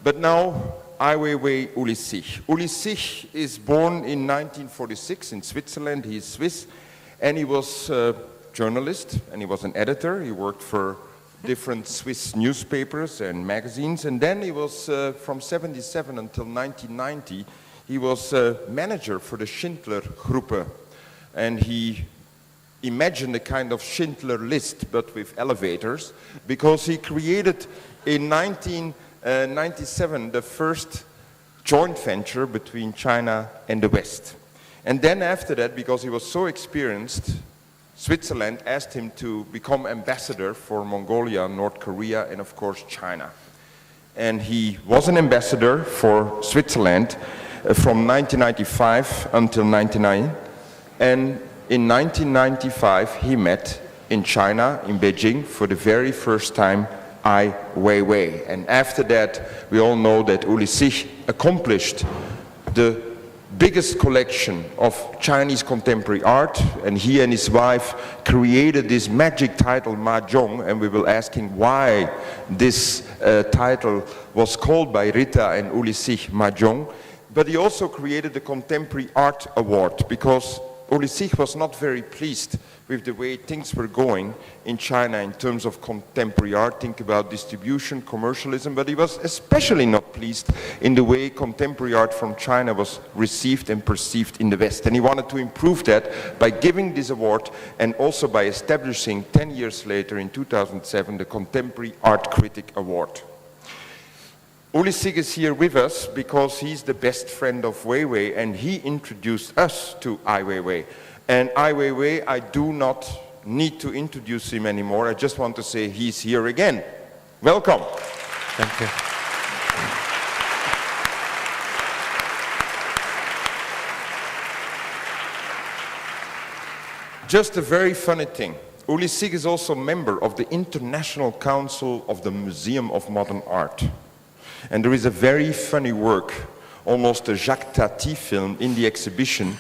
But now, Ai Weiwei Uli Sigg. Uli Sigg is born in 1946 in Switzerland. He is Swiss, and he was a journalist, and he was an editor. He worked for different Swiss newspapers and magazines, and then he was, from 77 until 1990, he was a manager for the Schindler Gruppe, and he imagined a kind of Schindler List, but with elevators, because he created in 1997 the first joint venture between China and the West. And then after that, because he was so experienced, Switzerland asked him to become ambassador for Mongolia, North Korea, and of course China. And he was an ambassador for Switzerland from 1995 until 1999. And in 1995, he met in China, in Beijing, for the very first time, Ai Weiwei. And after that, we all know that Uli Sigg accomplished the biggest collection of Chinese contemporary art, and he and his wife created this magic title, Mahjong, and we will ask him why this title was called by Rita and Uli Sigg Mahjong. But he also created the Contemporary Art Award, because Uli Sigg was not very pleased with the way things were going in China in terms of contemporary art. Think about distribution, commercialism, but he was especially not pleased in the way contemporary art from China was received and perceived in the West. And he wanted to improve that by giving this award and also by establishing 10 years later in 2007 the Contemporary Art Critic Award. Uli Sigg is here with us because he's the best friend of Weiwei, and he introduced us to Ai Weiwei. And Ai Weiwei, I do not need to introduce him anymore. I just want to say he's here again. Welcome. Thank you. Just a very funny thing. Uli Sigg is also a member of the International Council of the Museum of Modern Art. And there is a very funny work, almost a Jacques Tati film in the exhibition,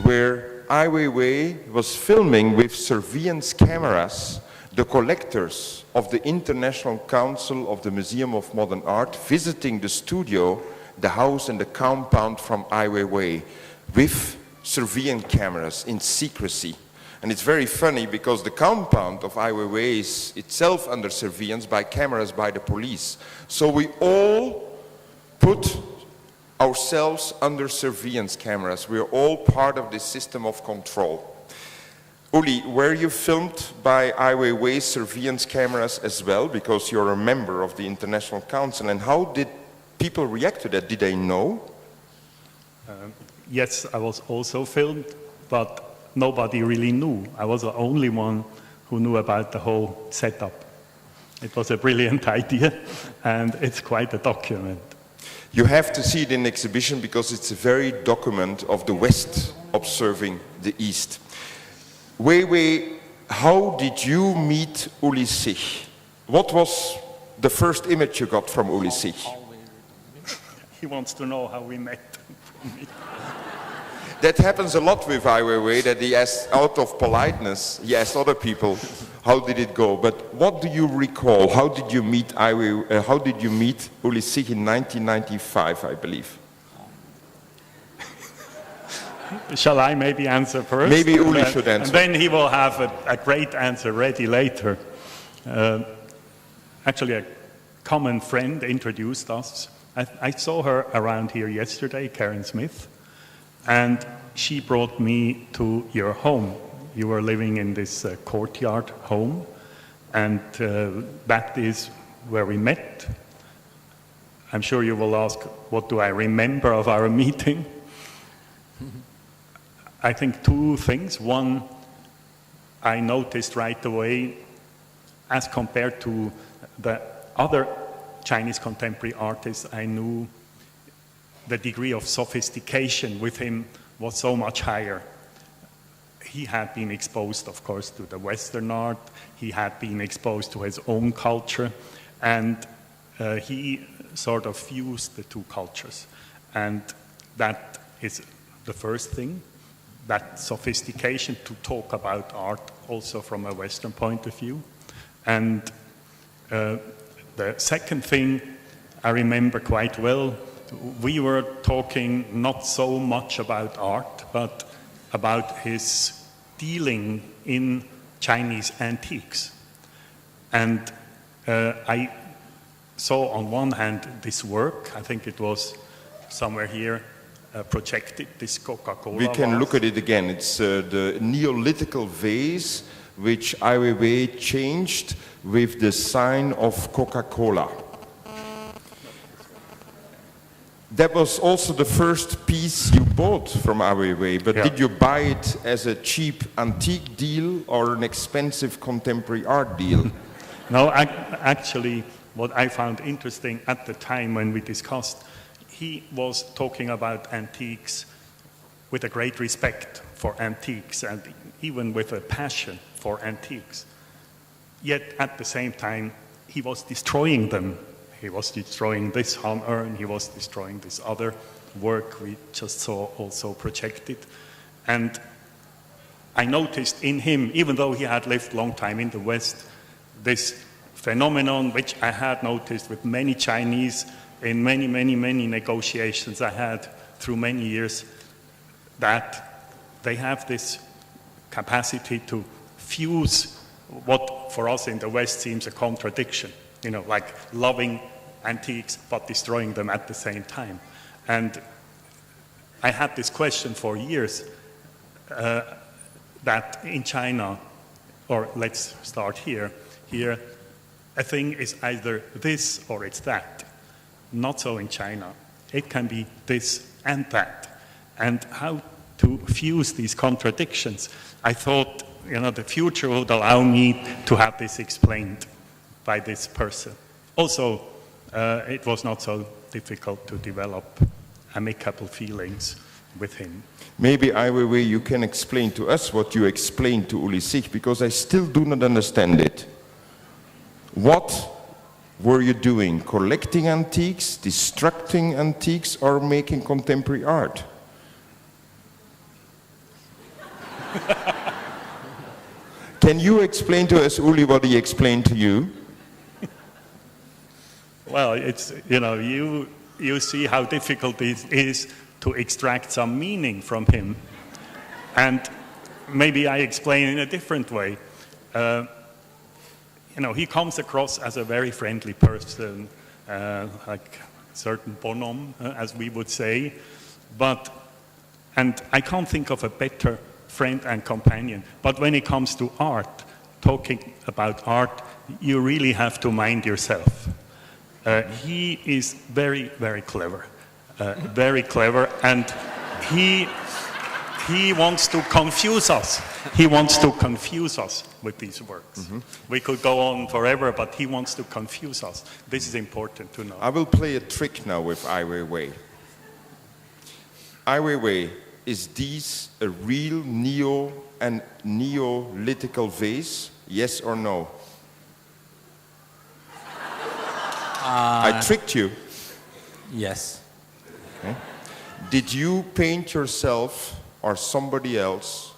where Ai Weiwei was filming with surveillance cameras the collectors of the International Council of the Museum of Modern Art visiting the studio, the house and the compound from Ai Weiwei with surveillance cameras in secrecy. And it's very funny because the compound of Ai Weiwei is itself under surveillance by cameras by the police. So we all put ourselves under surveillance cameras. We're all part of this system of control. Uli, were you filmed by Ai Weiwei's surveillance cameras as well? Because you're a member of the International Council. And how did people react to that? Did they know? Yes, I was also filmed, but nobody really knew. I was the only one who knew about the whole setup. It was a brilliant idea, and it's quite a document. You have to see it in the exhibition because it's a very document of the West observing the East. Weiwei, how did you meet Uli Sigg? What was the first image you got from Uli Sigg? He wants to know how we met. That happens a lot with Ai Weiwei, that he asks, out of politeness, he asks other people, how did it go? But what do you recall? How did you meet Ai Weiwei, how did you meet Uli Sigg in 1995, I believe? Shall I maybe answer first? Maybe Uli should answer. And then he will have a great answer ready later. Actually, a common friend introduced us. I saw her around here yesterday, Karen Smith, and she brought me to your home. You were living in this courtyard home, and that is where we met. I'm sure you will ask, what do I remember of our meeting? I think two things. One, I noticed right away, as compared to the other Chinese contemporary artists I knew, the degree of sophistication with him was so much higher. He had been exposed, of course, to the Western art. He had been exposed to his own culture, and he sort of fused the two cultures. And that is the first thing, that sophistication to talk about art also from a Western point of view. And the second thing, I remember quite well, we were talking not so much about art, but about his dealing in Chinese antiques. And I saw on one hand this work, I think it was somewhere here projected, this Coca-Cola We can vase. look at it again. It's the Neolithical vase which Ai Weiwei changed with the sign of Coca-Cola. That was also the first piece you bought from Ai Weiwei, but Yeah. did you buy it as a cheap antique deal or an expensive contemporary art deal? No, actually, what I found interesting at the time when we discussed, he was talking about antiques with a great respect for antiques and even with a passion for antiques. Yet at the same time, he was destroying them. He was destroying this hammer and he was destroying this other work we just saw also projected. And I noticed in him, even though he had lived a long time in the West, this phenomenon which I had noticed with many Chinese in many negotiations I had through many years, that they have this capacity to fuse what for us in the West seems a contradiction, you know, like loving antiques but destroying them at the same time. And I had this question for years, that in China, or let's start here, a thing is either this or it's that. Not so in China. It can be this and that. And how to fuse these contradictions, I thought, you know, the future would allow me to have this explained by this person. Also, it was not so difficult to develop amicable feelings with him. Maybe Ai Weiwei, you can explain to us what you explained to Uli Sigg, because I still do not understand it. What were you doing? Collecting antiques, destructing antiques, or making contemporary art? Can you explain to us, Uli, what he explained to you? Well, it's, you know, you see how difficult it is to extract some meaning from him. And maybe I explain in a different way. You know, he comes across as a very friendly person, like a certain bonhomme, as we would say. And I can't think of a better friend and companion. But when it comes to art, talking about art, you really have to mind yourself. He is very, very clever. And he wants to confuse us. He wants to confuse us with these works. Mm-hmm. We could go on forever, but he wants to confuse us. This is important to know. I will play a trick now with Ai Weiwei. Ai Weiwei, is this a real Neolithical vase? Yes or no? I tricked you. Yes. Okay. Did you paint yourself or somebody else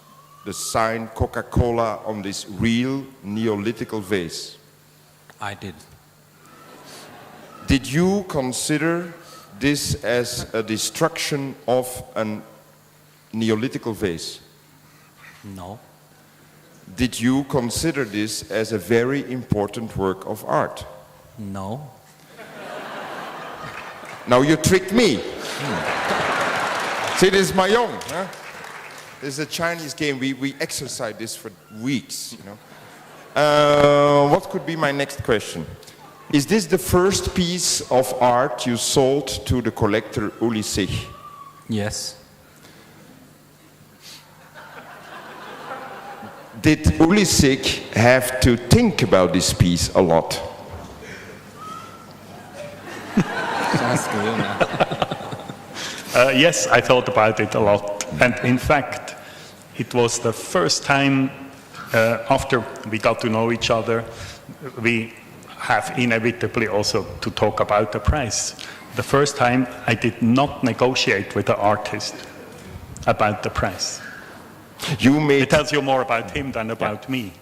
the sign Coca-Cola on this real Neolithical vase? I did. Did you consider this as a destruction of a Neolithical vase? No. Did you consider this as a very important work of art? No. Now you tricked me. See, this is Mahjong. Huh? This is a Chinese game. We exercise this for weeks. You know. What could be my next question? Is this the first piece of art you sold to the collector Uli Sigg? Yes. Did Uli Sigg have to think about this piece a lot? Yes, I thought about it a lot. And in fact, it was the first time after we got to know each other, we have inevitably also to talk about the price. The first time I did not negotiate with the artist about the price. It tells you more about him than about me.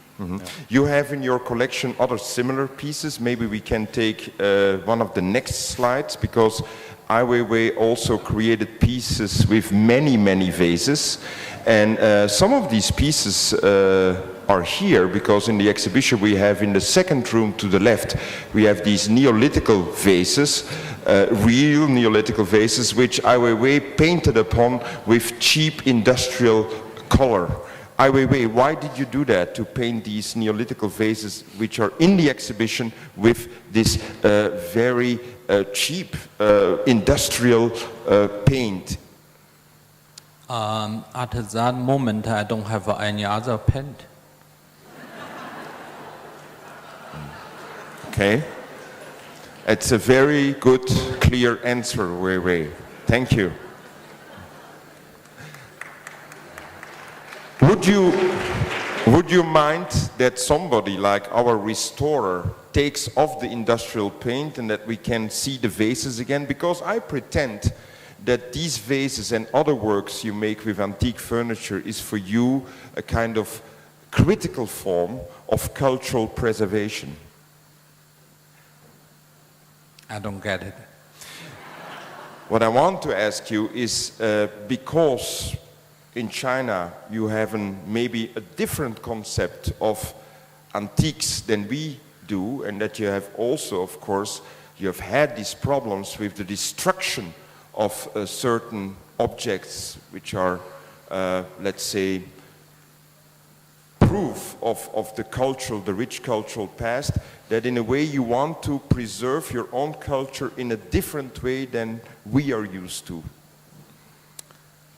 You have in your collection other similar pieces. Maybe we can take one of the next slides, because Ai Weiwei also created pieces with many, many vases. And some of these pieces are here, because in the exhibition we have in the second room to the left, we have these Neolithical vases, real Neolithical vases, which Ai Weiwei painted upon with cheap industrial color. Ai Weiwei, why did you do that, to paint these Neolithical vases which are in the exhibition with this very cheap industrial paint? At that moment, I don't have any other paint. Okay. It's a very good, clear answer, Weiwei. Thank you. Would you mind that somebody like our restorer takes off the industrial paint and that we can see the vases again? Because I pretend that these vases and other works you make with antique furniture is for you a kind of critical form of cultural preservation. I don't get it. What I want to ask you is, because in China you have maybe a different concept of antiques than we do, and that you have also, of course, you have had these problems with the destruction of certain objects which are, let's say, proof of the rich cultural past, that in a way you want to preserve your own culture in a different way than we are used to.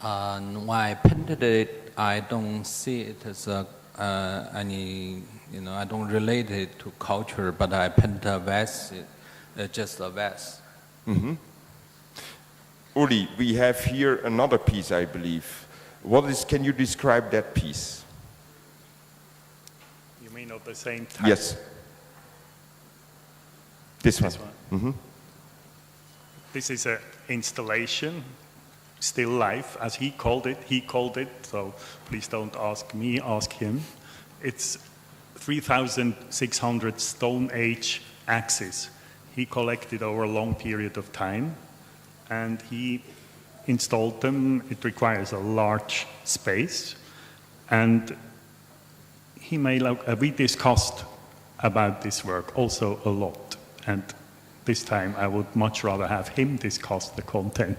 When I painted it, I don't see it as any, I don't relate it to culture, but I paint a vase, just a vase. Mm-hmm. Uli, we have here another piece, I believe. Can you describe that piece? You mean of the same type? Yes. This one. Mm-hmm. This is an installation, still life, as he called it, so please don't ask me, ask him. It's 3,600 Stone Age axes. He collected over a long period of time, and he installed them. It requires a large space, and we discussed about this work also a lot, and this time I would much rather have him discuss the content.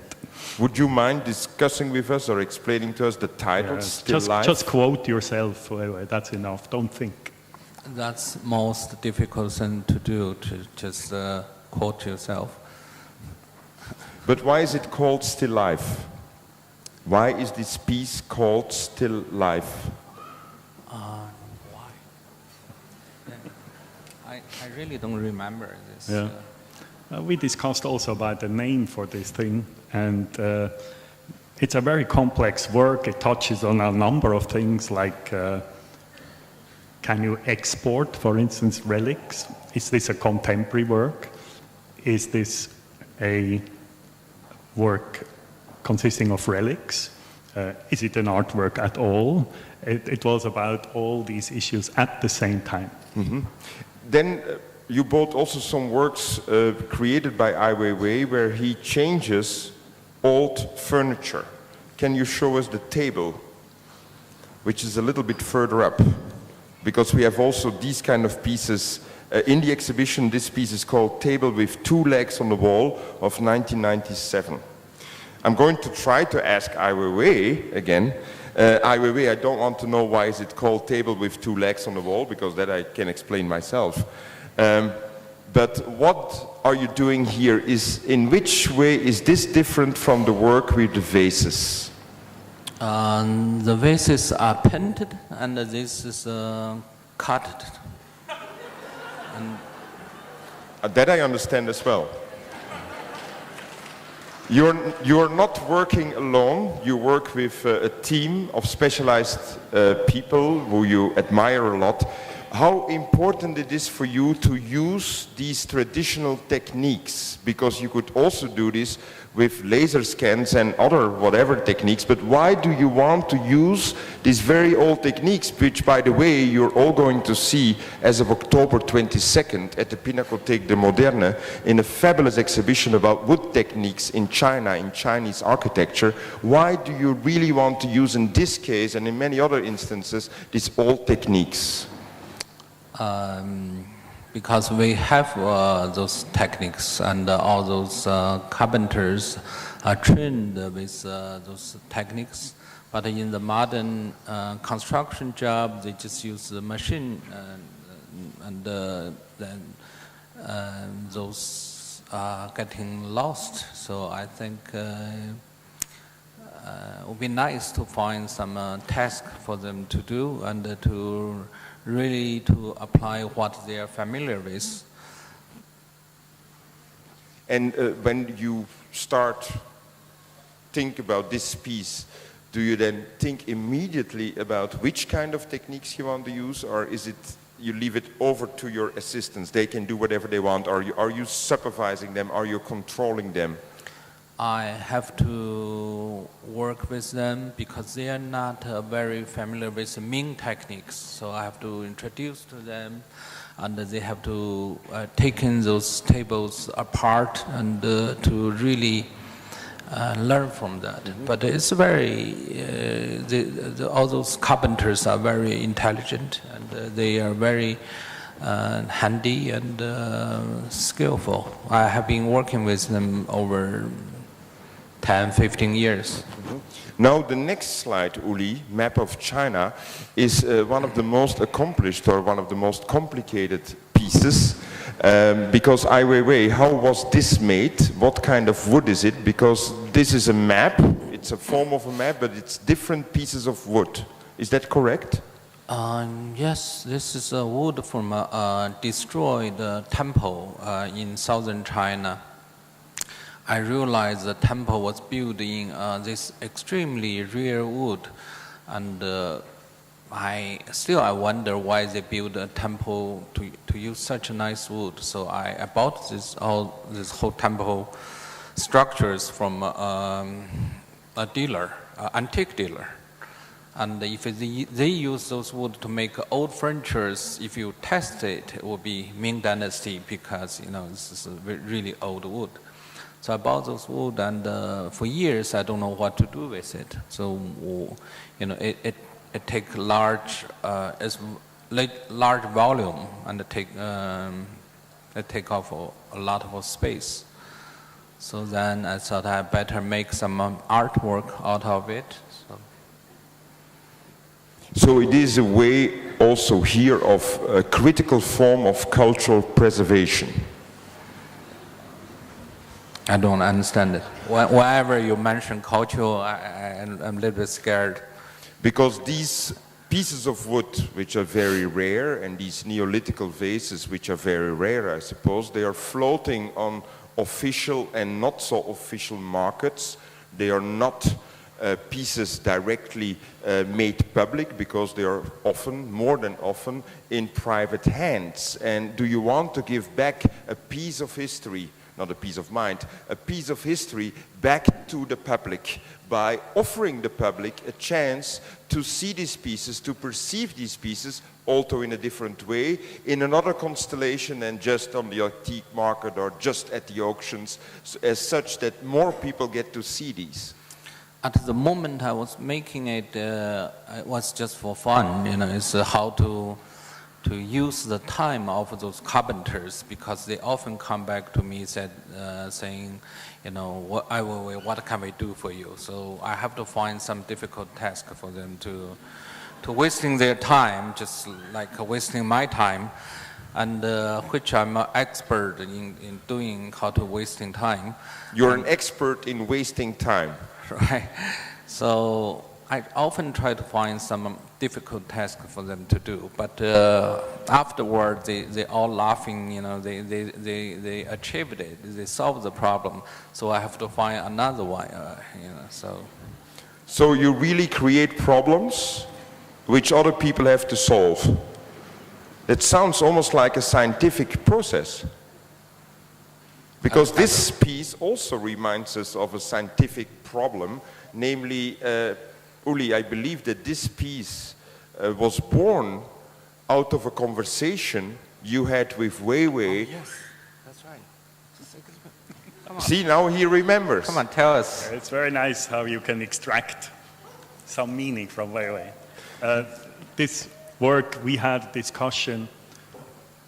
Would you mind discussing with us or explaining to us the title, Still Life? Just quote yourself, that's enough, don't think. That's most difficult thing to do, to just quote yourself. But why is it called Still Life? Why is this piece called Still Life? Why? I really don't remember this. Yeah. We discussed also about the name for this thing, and it's a very complex work. It touches on a number of things, like can you export, for instance, relics? Is this a contemporary work? Is this a work consisting of relics? Is it an artwork at all? It was about all these issues at the same time. Mm-hmm. Then you bought also some works created by Ai Weiwei where he changes old furniture. Can you show us the table, which is a little bit further up? Because we have also these kind of pieces in the exhibition. This piece is called Table with Two Legs on the Wall of 1997. I'm going to try to ask Ai Weiwei again. Ai Weiwei, I don't want to know why is it called Table with Two Legs on the Wall, because that I can explain myself. But what are you doing here? In which way is this different from the work with the vases? The vases are painted, and this is cut. And that I understand as well. You're not working alone. You work with a team of specialized people who you admire a lot. how important it is for you to use these traditional techniques, because you could also do this with laser scans and other whatever techniques, but why do you want to use these very old techniques, which, by the way, you're all going to see as of October 22nd at the Pinakothek de Moderne in a fabulous exhibition about wood techniques in China, in Chinese architecture. Why do you really want to use, in this case and in many other instances, these old techniques? Because we have those techniques, and all those carpenters are trained with those techniques. But in the modern construction job, they just use the machine, and then those are getting lost. So I think it would be nice to find some task for them to do, and to really to apply what they are familiar with. And when you start think about this piece, do you then think immediately about which kind of techniques you want to use, or is it you leave it over to your assistants? They can do whatever they want. Are you supervising them? Are you controlling them? I have to work with them because they are not very familiar with the Ming techniques. So I have to introduce to them, and they have to take in those tables apart and to really learn from that. Mm-hmm. But it's very, all those carpenters are very intelligent, and they are very handy and skillful. I have been working with them over 10, 15 years. Mm-hmm. Now the next slide, Uli, map of China, is one of the most accomplished or one of the most complicated pieces. Because Ai Weiwei, how was this made? What kind of wood is it? Because this is a map, it's a form of a map, but it's different pieces of wood. Is that correct? Yes, this is wood from a destroyed temple in southern China. I realized the temple was built in this extremely rare wood, and I wonder why they built a temple to use such a nice wood. So I bought this whole temple structures from a dealer, antique dealer. And if they use those wood to make old furniture, if you test it, it will be Ming Dynasty, because this is a really old wood. So I bought those wood, and for years I don't know what to do with it. So it takes large volume, and it take off a lot of space. So then I thought I better make some artwork out of it. So it is a way also here of a critical form of cultural preservation. I don't understand it. Whenever you mention cultural, I'm a little bit scared. Because these pieces of wood, which are very rare, and these Neolithical vases, which are very rare, I suppose, they are floating on official and not so official markets. They are not pieces directly made public, because they are often, more than often, in private hands. And do you want to give back a piece of history, not a piece of mind, a piece of history back to the public by offering the public a chance to see these pieces, to perceive these pieces, also in a different way, in another constellation than just on the antique market or just at the auctions, as such that more people get to see these? At the moment I was making it, it was just for fun. It's how to use the time of those carpenters, because they often come back to me saying, what can we do for you? So I have to find some difficult task for them to wasting their time, just like wasting my time, and which I'm an expert in doing, how to wasting time. You're an expert in wasting time. Right. So I often try to find some difficult task for them to do, but afterward they all laughing. They achieved it. They solved the problem. So I have to find another one. So you really create problems which other people have to solve. That sounds almost like a scientific process. Because this piece also reminds us of a scientific problem, namely, Uli, I believe that this piece was born out of a conversation you had with Weiwei. Oh, yes, that's right. Come on. See, now he remembers. Come on, tell us. It's very nice how you can extract some meaning from Weiwei. This work, we had a discussion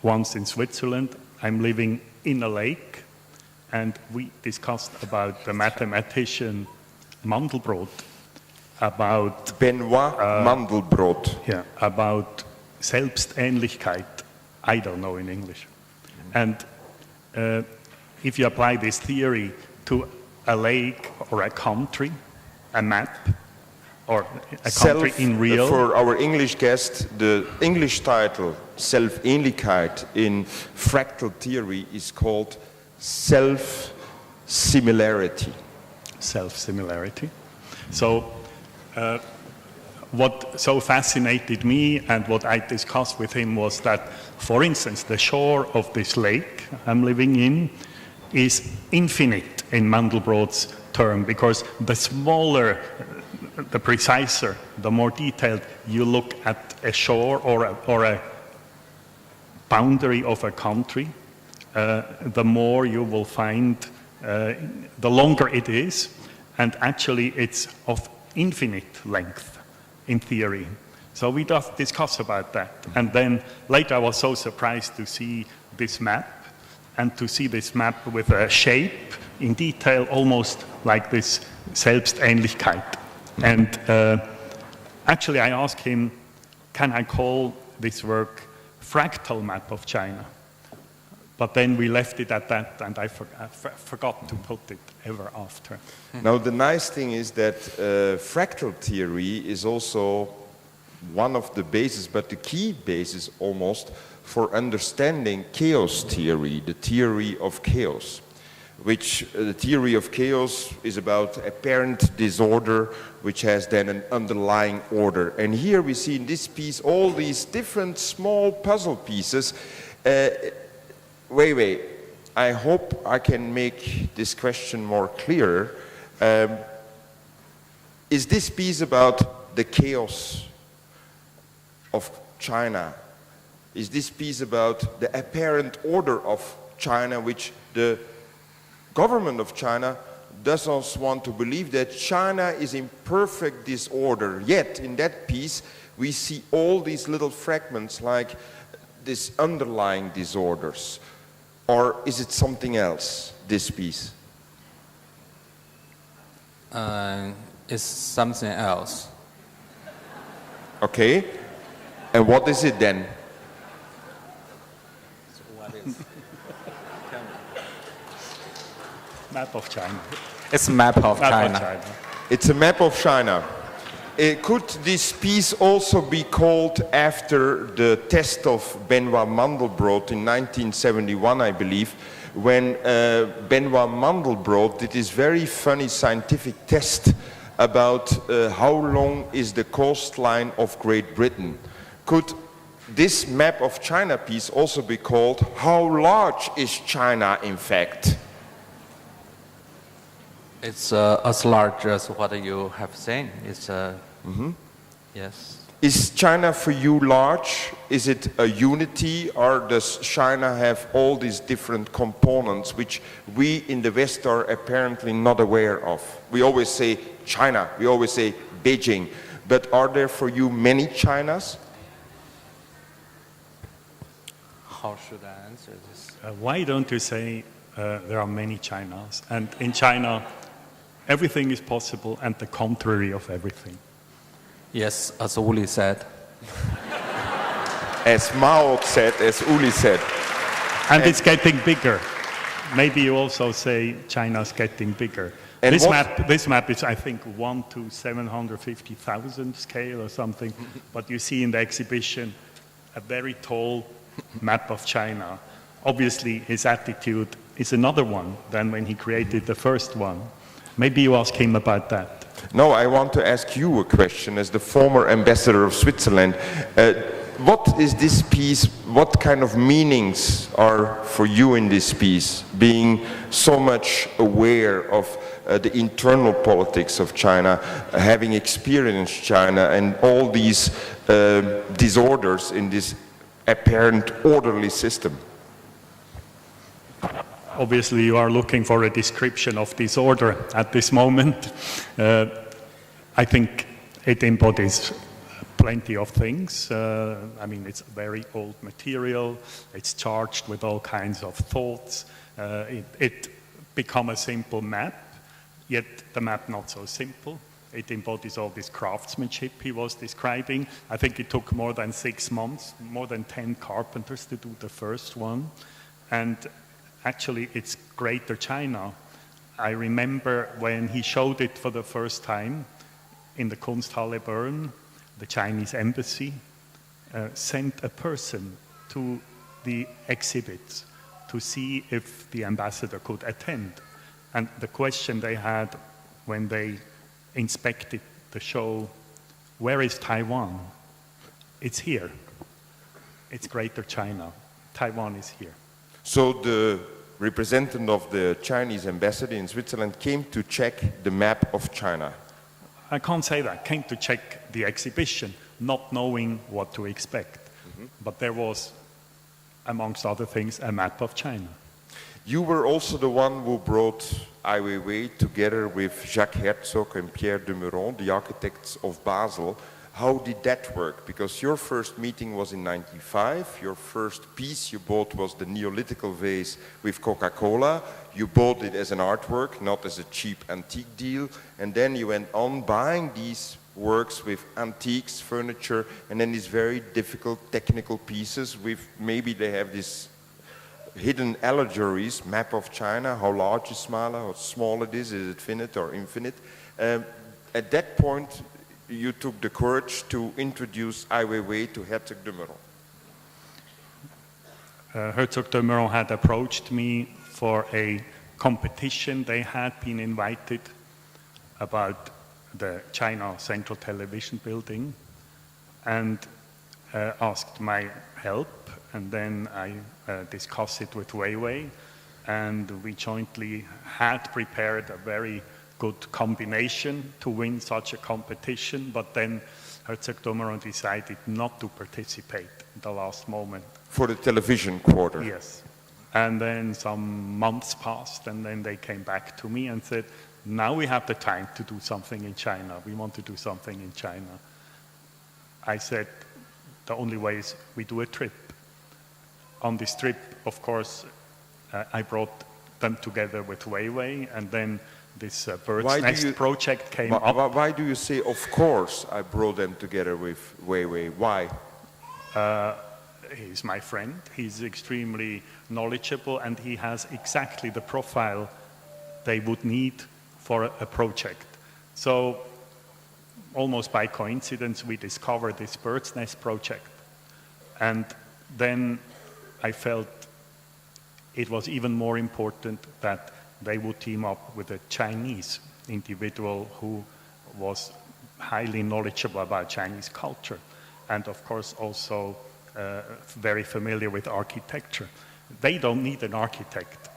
once in Switzerland. I'm living in a lake, and we discussed about the mathematician Mandelbrot, about Benoit Mandelbrot. yeah, about Selbstähnlichkeit. I don't know in English. And if you apply this theory to a lake or a country, a map, or a country in real. For our English guest, the English title, Self-Ähnlichkeit in fractal theory is called self-similarity. Self-similarity. So what so fascinated me and what I discussed with him was that, for instance, the shore of this lake I'm living in is infinite in Mandelbrot's term, because the smaller, the preciser, the more detailed you look at a shore or a boundary of a country, the more you will find, the longer it is, and actually it's of infinite length in theory. So we just discussed about that. And then later I was so surprised to see this map, and to see this map with a shape in detail, almost like this Selbstähnlichkeit. And actually I asked him, can I call this work Fractal Map of China? But then we left it at that, and I forgot to put it ever after. Now the nice thing is that fractal theory is also one of the bases, but the key basis almost, for understanding chaos theory, the theory of chaos, which the theory of chaos is about apparent disorder, which has then an underlying order. And here we see in this piece all these different small puzzle pieces. Weiwei, I hope I can make this question more clear. Is this piece about the chaos of China? Is this piece about the apparent order of China, which the government of China doesn't want to believe that China is in perfect disorder? Yet in that piece we see all these little fragments like these underlying disorders. Or is it something else, this piece? It's something else. Okay. And what is it then? So what is? Map of China. It's a map of China. China. It's a map of China. Could this piece also be called after the test of Benoit Mandelbrot in 1971, I believe, when Benoit Mandelbrot did this very funny scientific test about how long is the coastline of Great Britain? Could this map of China piece also be called How Large is China in fact? It's as large as what you have seen. It's yes. Is China for you large? Is it a unity, or does China have all these different components which we in the West are apparently not aware of? We always say China, we always say Beijing, but are there for you many Chinas? How should I answer this? Why don't you say there are many Chinas, and in China everything is possible and the contrary of everything? Yes, as Uli said. As Mao said, as Uli said. And it's getting bigger. Maybe you also say China's getting bigger. And This map is, I think, 1 to 750,000 scale or something. But you see in the exhibition a very tall map of China. Obviously, his attitude is another one than when he created the first one. Maybe you ask him about that. No, I want to ask you a question as the former ambassador of Switzerland. what is this piece, what kind of meanings are for you in this piece, being so much aware of the internal politics of China, having experienced China and all these disorders in this apparent orderly system? Obviously, you are looking for a description of disorder at this moment. I think it embodies plenty of things. I mean, it's very old material. It's charged with all kinds of thoughts. It become a simple map, yet the map not so simple. It embodies all this craftsmanship he was describing. I think it took more than 6 months, more than 10 carpenters to do the first one. And actually, it's Greater China. I remember when he showed it for the first time in the Kunsthalle Bern, the Chinese embassy sent a person to the exhibits to see if the ambassador could attend. And the question they had when they inspected the show, where is Taiwan? It's here. It's Greater China. Taiwan is here. So the representative of the Chinese embassy in Switzerland came to check the map of China. I can't say that. Came to check the exhibition, not knowing what to expect. But there was, amongst other things, a map of China. You were also the one who brought Ai Weiwei together with Jacques Herzog and Pierre de Meuron, the architects of Basel. How did that work? Because your first meeting was in 1995. Your first piece you bought was the Neolithical vase with Coca-Cola. You bought it as an artwork, not as a cheap antique deal. And then you went on buying these works with antiques, furniture, and then these very difficult technical pieces with maybe they have these hidden allegories, map of China, how large is Smala, how small it is it finite or infinite? At that point, you took the courage to introduce Ai Weiwei to Herzog de Meuron. Herzog de Meuron had approached me for a competition. They had been invited about the China Central Television building and asked my help. And then I discussed it with Weiwei, and we jointly had prepared a very good combination to win such a competition, but then Herzog de Meuron decided not to participate at the last moment. For the television quarter? Yes. And then some months passed, and then they came back to me and said, now we have the time to do something in China. We want to do something in China. I said, the only way is we do a trip. On this trip, of course, I brought them together with Weiwei, and then this bird's nest project came up. Why do you say, of course, I brought them together with Weiwei? Why? He's my friend. He's extremely knowledgeable, and he has exactly the profile they would need for a project. So almost by coincidence, we discovered this bird's nest project. And then I felt it was even more important that they would team up with a Chinese individual who was highly knowledgeable about Chinese culture and of course also very familiar with architecture. They don't need an architect,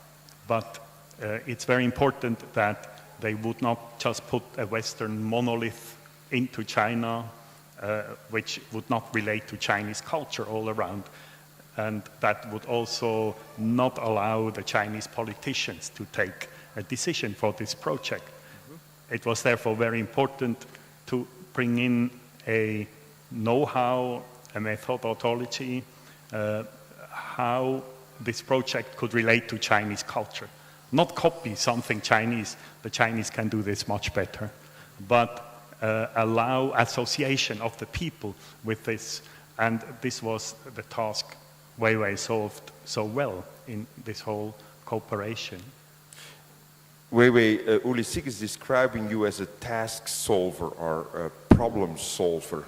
but it's very important that they would not just put a Western monolith into China, which would not relate to Chinese culture all around. And that would also not allow the Chinese politicians to take a decision for this project. It was therefore very important to bring in a know-how, a methodology, how this project could relate to Chinese culture. Not copy something Chinese, the Chinese can do this much better, but allow association of the people with this. And this was the task Weiwei solved so well in this whole cooperation. Weiwei, Uli Sigg is describing you as a task solver or a problem solver.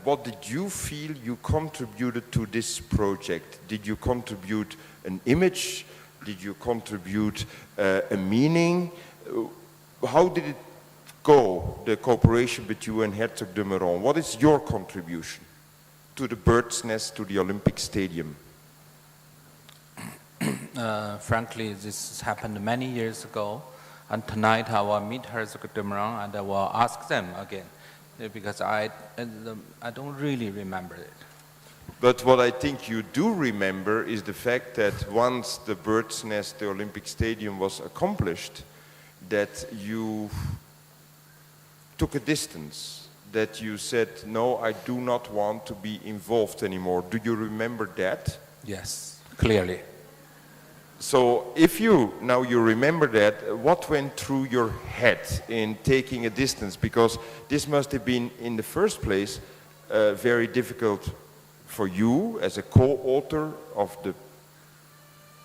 What did you feel you contributed to this project? Did you contribute an image? Did you contribute a meaning? How did it go, the cooperation between you and Herzog de Meuron? What is your contribution? to the bird's nest to the Olympic Stadium? Frankly, this happened many years ago, and tonight I will meet Herzog de Meuron and I will ask them again, because I don't really remember it. But what I think you do remember is the fact that once the bird's nest, the Olympic Stadium, was accomplished, that you took a distance, that you said, no, I do not want to be involved anymore. Do you remember that? Yes, clearly. So if you remember that, what went through your head in taking a distance? Because this must have been, in the first place, very difficult for you as a co-author of the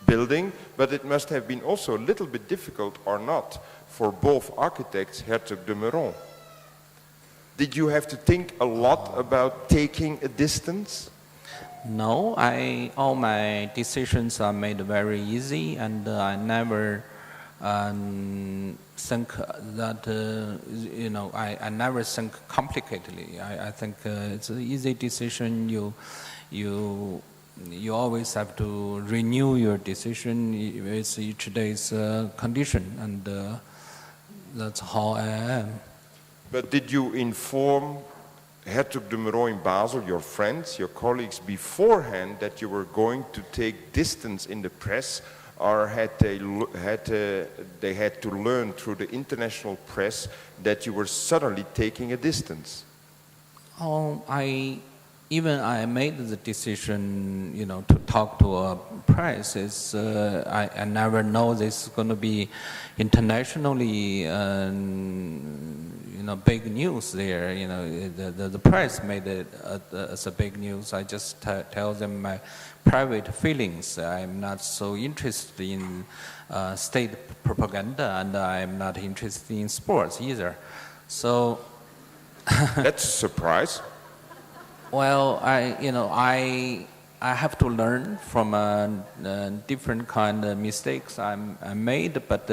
building, but it must have been also a little bit difficult, or not, for both architects, Herzog de Meuron. Did you have to think a lot about taking a distance? No, all my decisions are made very easy, and I never think that, I never think complicatedly. I think it's an easy decision. You always have to renew your decision with each day's condition, and that's how I am. But did you inform Herzog de Meuron in Basel, your friends, your colleagues, beforehand that you were going to take distance in the press, or they had to learn through the international press that you were suddenly taking a distance? I made the decision, to talk to a press. I never know this is going to be internationally, big news there. The press made it as a big news. I just tell them my private feelings. I'm not so interested in state propaganda, and I'm not interested in sports either. So that's a surprise. Well, I have to learn from different kind of mistakes I made, but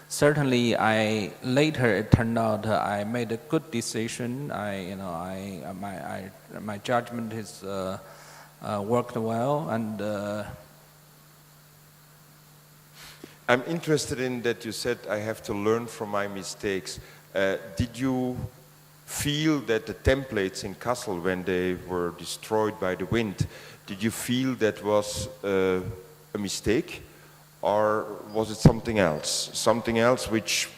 certainly later it turned out I made a good decision. My judgment has worked well, and I'm interested in that you said I have to learn from my mistakes. Did you feel that the templates in Kassel, when they were destroyed by the wind, did you feel that was a mistake, or was it something else? Something else which,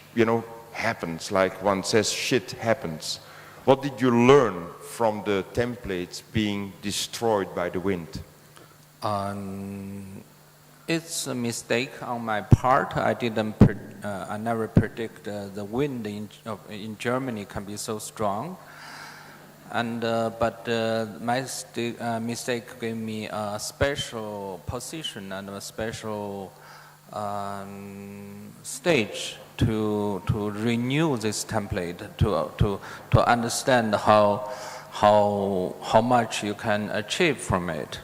happens, like one says, shit happens. What did you learn from the templates being destroyed by the wind? It's a mistake on my part. I never predict the wind in Germany can be so strong. But my mistake gave me a special position and a special stage to renew this template, to understand how much you can achieve from it.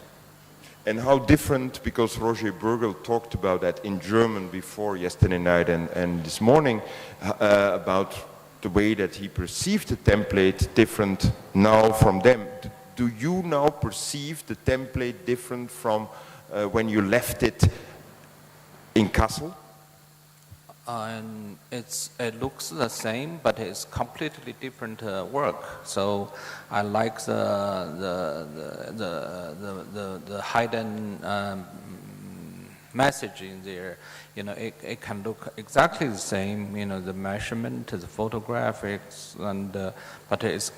And how different, because Roger Burgel talked about that in German before yesterday night and this morning, about the way that he perceived the template different now from them. Do you now perceive the template different from when you left it in Kassel? It looks the same, but it's completely different work. So I like the hidden message in there. It can look exactly the same. The measurement, the photographics, but it's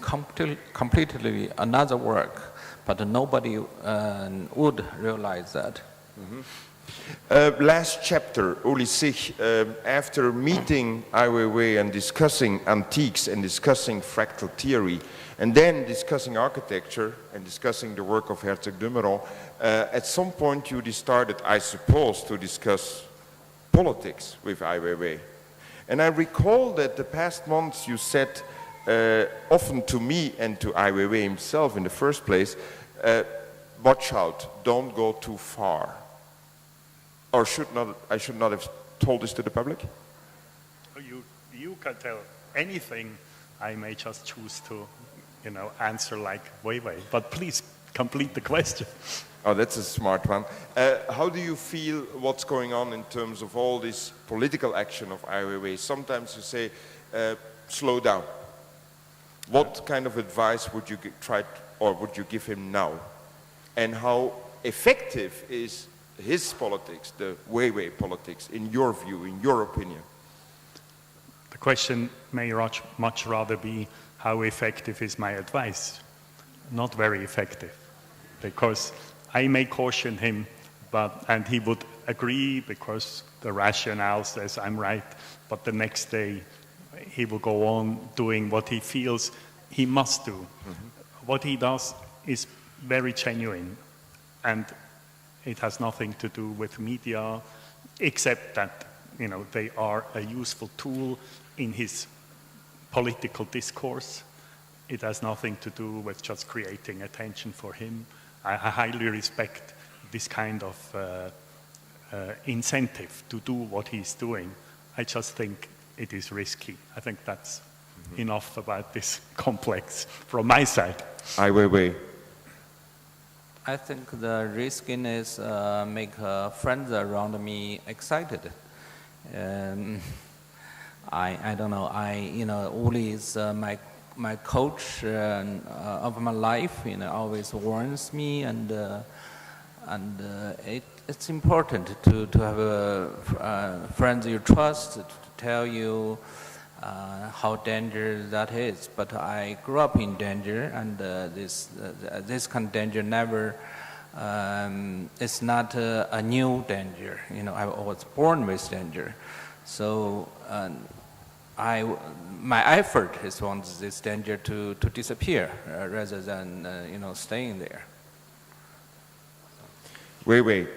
completely another work. But nobody would realize that. Mm-hmm. Last chapter, Uli Sigg, after meeting Ai Weiwei and discussing antiques and discussing fractal theory, and then discussing architecture and discussing the work of Herzog de Meuron, at some point you started, I suppose, to discuss politics with Ai Weiwei. And I recall that the past months you said often to me and to Ai Weiwei himself in the first place, watch out, don't go too far. Or I should not have told this to the public? You can tell anything. I may just choose to, answer like Weiwei. But please complete the question. Oh, that's a smart one. How do you feel what's going on in terms of all this political action of Ai Weiwei? Sometimes you say, slow down. What kind of advice would you would you give him now? And how effective is his politics, the Weiwei politics, in your view, in your opinion? The question may much rather be, how effective is my advice? Not very effective, because I may caution him, and he would agree because the rationale says I'm right, but the next day he will go on doing what he feels he must do. Mm-hmm. What he does is very genuine, and it has nothing to do with media, except that, you know, they are a useful tool in his political discourse. It has nothing to do with just creating attention for him. I highly respect this kind of incentive to do what he's doing. I just think it is risky. I think that's enough about this complex from my side. Ai Weiwei. I think the riskiness make friends around me excited. I don't know. Uli is my coach of my life. Always warns me, and it's important to have friends you trust to tell you how dangerous that is. But I grew up in danger, and this kind of danger never. It's not a new danger. I was born with danger, so my effort is on this danger to disappear rather than staying there. Weiwei,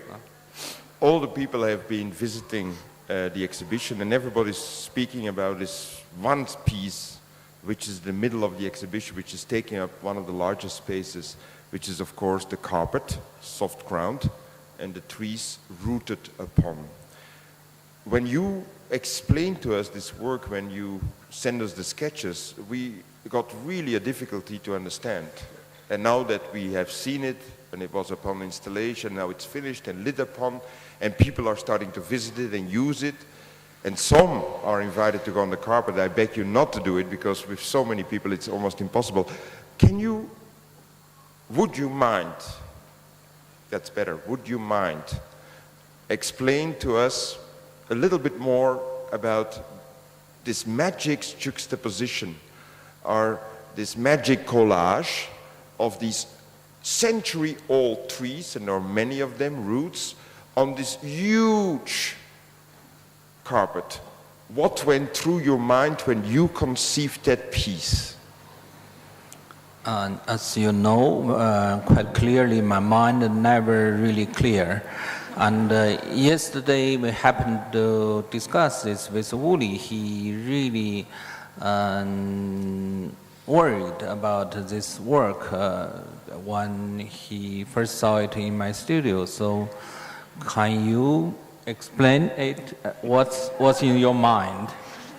all the people have been visiting the exhibition, and everybody's speaking about this one piece, which is the middle of the exhibition, which is taking up one of the largest spaces, which is of course the carpet, soft ground, and the trees rooted upon. When you explain to us this work, when you send us the sketches, we got really a difficulty to understand. And now that we have seen it, and it was upon installation, now it's finished and lit upon, and people are starting to visit it and use it, and some are invited to go on the carpet. I beg you not to do it, because with so many people it's almost impossible. Would you mind, that's better, would you mind explain to us a little bit more about this magic juxtaposition, or this magic collage of these century-old trees, and there are many of them, roots, on this huge carpet. What went through your mind when you conceived that piece? As you know, quite clearly, my mind never really clear. And yesterday we happened to discuss this with Uli. He really worried about this work when he first saw it in my studio. So can you explain it? What's in your mind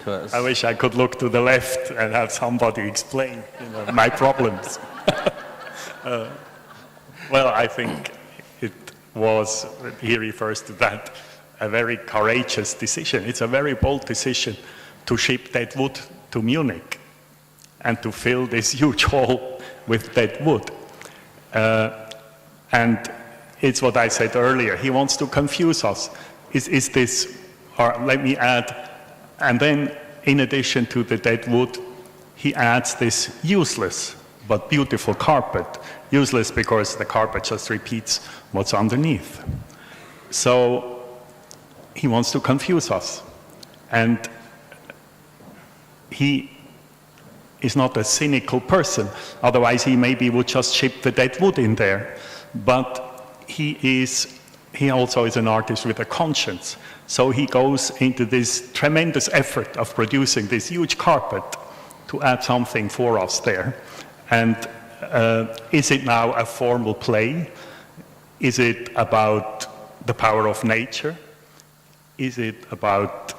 to us? I wish I could look to the left and have somebody explain my problems. Well, I think it was, he refers to that, a very courageous decision. It's a very bold decision to ship dead wood to Munich and to fill this huge hall with dead wood. And it's what I said earlier. He wants to confuse us. Is this, or let me add, and then in addition to the dead wood, he adds this useless but beautiful carpet. Useless because the carpet just repeats what's underneath. So he wants to confuse us. And he is not a cynical person. Otherwise he maybe would just ship the dead wood in there. But he also is an artist with a conscience. So he goes into this tremendous effort of producing this huge carpet to add something for us there. And is it now a formal play? Is it about the power of nature? Is it about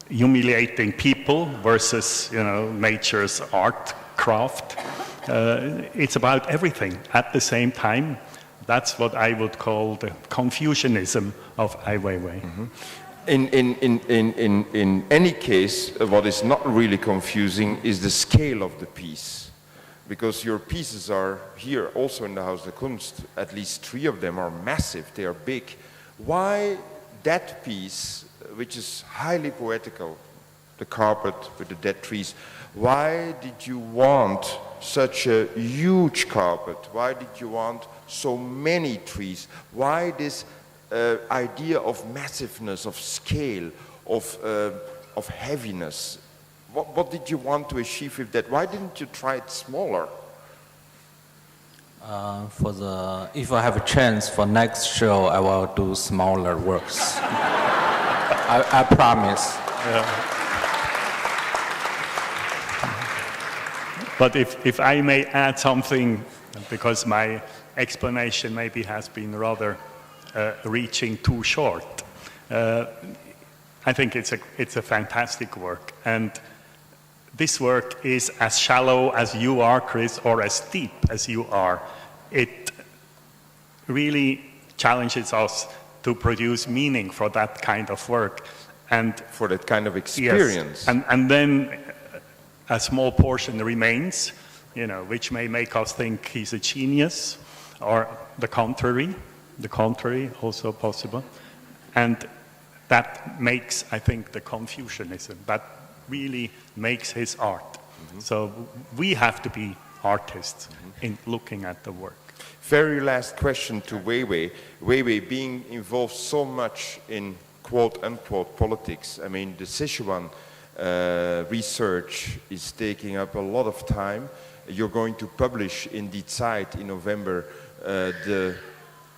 humiliating people versus, nature's art craft? It's about everything at the same time. That's what I would call the Confucianism of Ai Weiwei. In any case, what is not really confusing is the scale of the piece. Because your pieces are here, also in the Haus der Kunst, at least 3 of them are massive, they are big. Why that piece, which is highly poetical, the carpet with the dead trees, why did you want such a huge carpet? Why did you want so many trees? Why this idea of massiveness, of scale, of heaviness? What did you want to achieve with that? Why didn't you try it smaller? If I have a chance for next show, I will do smaller works. I promise. Yeah. But if I may add something, because my explanation maybe has been rather reaching too short. I think it's a fantastic work, and this work is as shallow as you are, Chris, or as deep as you are. It really challenges us to produce meaning for that kind of work, and for that kind of experience. Yes, and then a small portion remains, which may make us think he's a genius, or the contrary also possible. And that makes, I think, the Confucianism. That really makes his art. So we have to be artists in looking at the work. Very last question to Weiwei. Weiwei, being involved so much in quote-unquote politics, I mean, the Sichuan research is taking up a lot of time. You're going to publish in Die Zeit in November the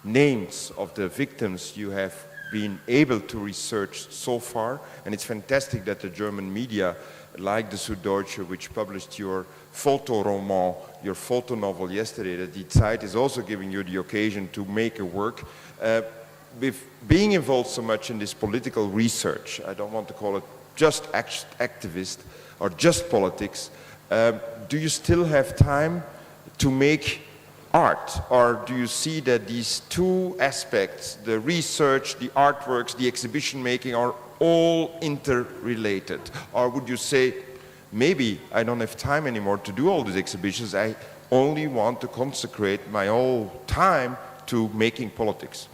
names of the victims you have been able to research so far, and it's fantastic that the German media, like the Süddeutsche, which published your photo-roman, your photo novel yesterday, that Die Zeit is also giving you the occasion to make a work. With being involved so much in this political research, I don't want to call it just activist or just politics, do you still have time to make art? Or do you see that these 2 aspects, the research, the artworks, the exhibition making, are all interrelated? Or would you say, maybe I don't have time anymore to do all these exhibitions, I only want to consecrate my whole time to making politics?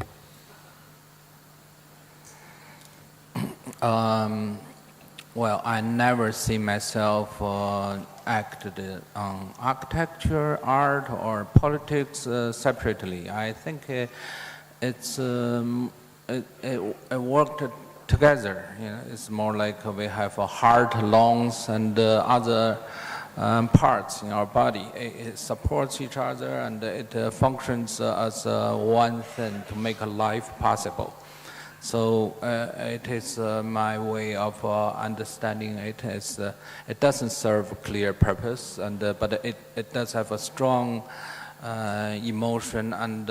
Well, I never see myself acted on architecture, art, or politics separately. I think it worked together. It's more like we have a heart, lungs, and other parts in our body. It supports each other, and it functions as one thing to make a life possible. So it is my way of understanding it. It doesn't serve a clear purpose, but it does have a strong emotion and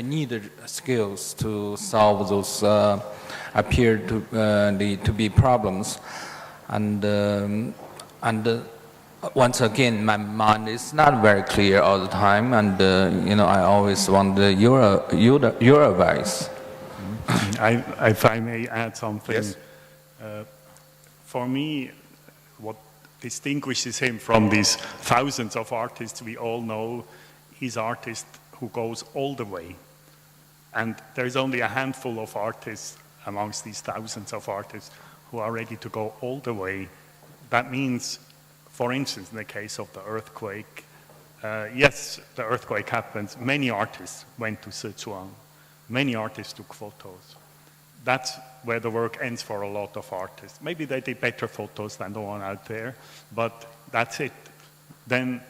needed skills to solve those appear to be problems. And once again, my mind is not very clear all the time, and I always want your advice. If I may add something. Yes. For me, what distinguishes him from these thousands of artists we all know, he's an artist who goes all the way. And there is only a handful of artists amongst these thousands of artists who are ready to go all the way. That means, for instance, in the case of the earthquake, yes, the earthquake happened. Many artists went to Sichuan. Many artists took photos. That's where the work ends for a lot of artists. Maybe they did better photos than the one out there, but that's it. Then,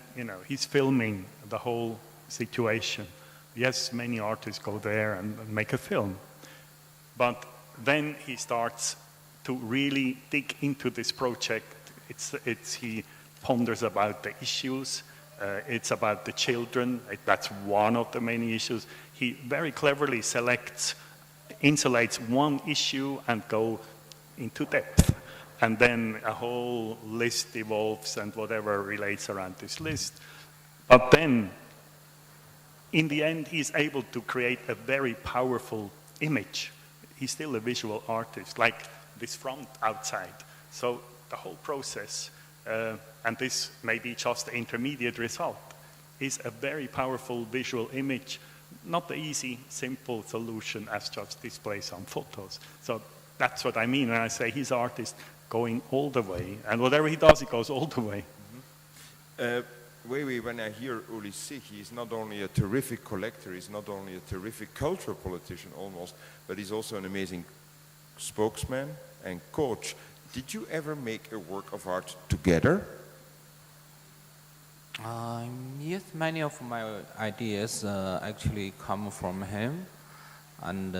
he's filming the whole situation. Yes, many artists go there and make a film. But then he starts to really dig into this project. He ponders about the issues. It's about the children. That's one of the many issues. He very cleverly insulates one issue and go into depth. and then a whole list evolves and whatever relates around this list. But then, in the end, he's able to create a very powerful image. He's still a visual artist, like this front outside. So the whole process, and this may be just the intermediate result, is a very powerful visual image, not the easy, simple solution as just displays on photos. So that's what I mean when I say he's an artist going all the way, and whatever he does, he goes all the way. Weiwei, when I hear Uli Sigg, he's not only a terrific collector, he's not only a terrific cultural politician almost, but he's also an amazing spokesman and coach. Did you ever make a work of art together? Yes, many of my ideas actually come from him. And,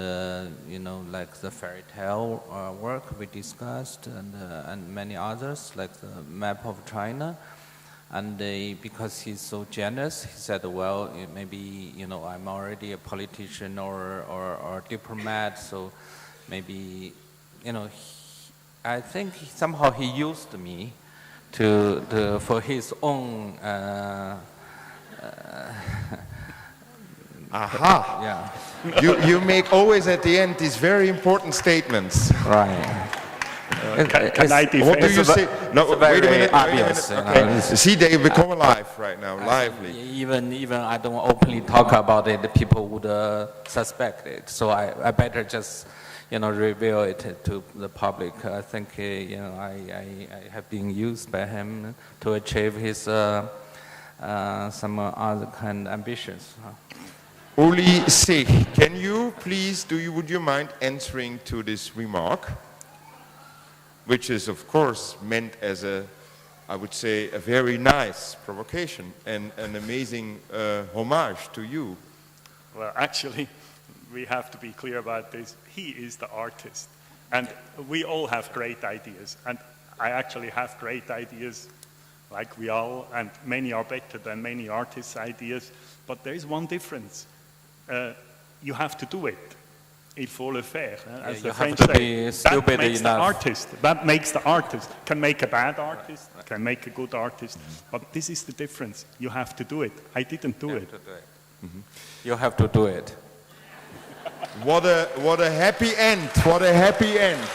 like the fairy tale work we discussed and many others, like the map of China. And because he's so generous, he said, well, maybe, I'm already a politician or diplomat, so maybe, I think somehow he used me for his own. Aha! Yeah. You make always at the end these very important statements. Right. Can I defend? What do you say? No, wait a minute. Obvious, Okay. See, they become alive right now, lively. Even I don't openly talk about it, the people would suspect it. So I better just, reveal it to the public. I think, I have been used by him to achieve his some other kind of ambitions. Uli Sigg, can you please, would you mind answering to this remark? Which is, of course, meant as I would say, a very nice provocation and an amazing homage to you. Well, actually, we have to be clear about this. He is the artist. And we all have great ideas. And I actually have great ideas, like we all, and many are better than many artists' ideas. But there is one difference. You have to do it. Il faut le faire, as the French say. That makes the artist. That makes the artist. Can make a bad artist, can make a good artist. But this is the difference. You have to do it. I didn't do it. You have to do it. What a happy end. What a happy end.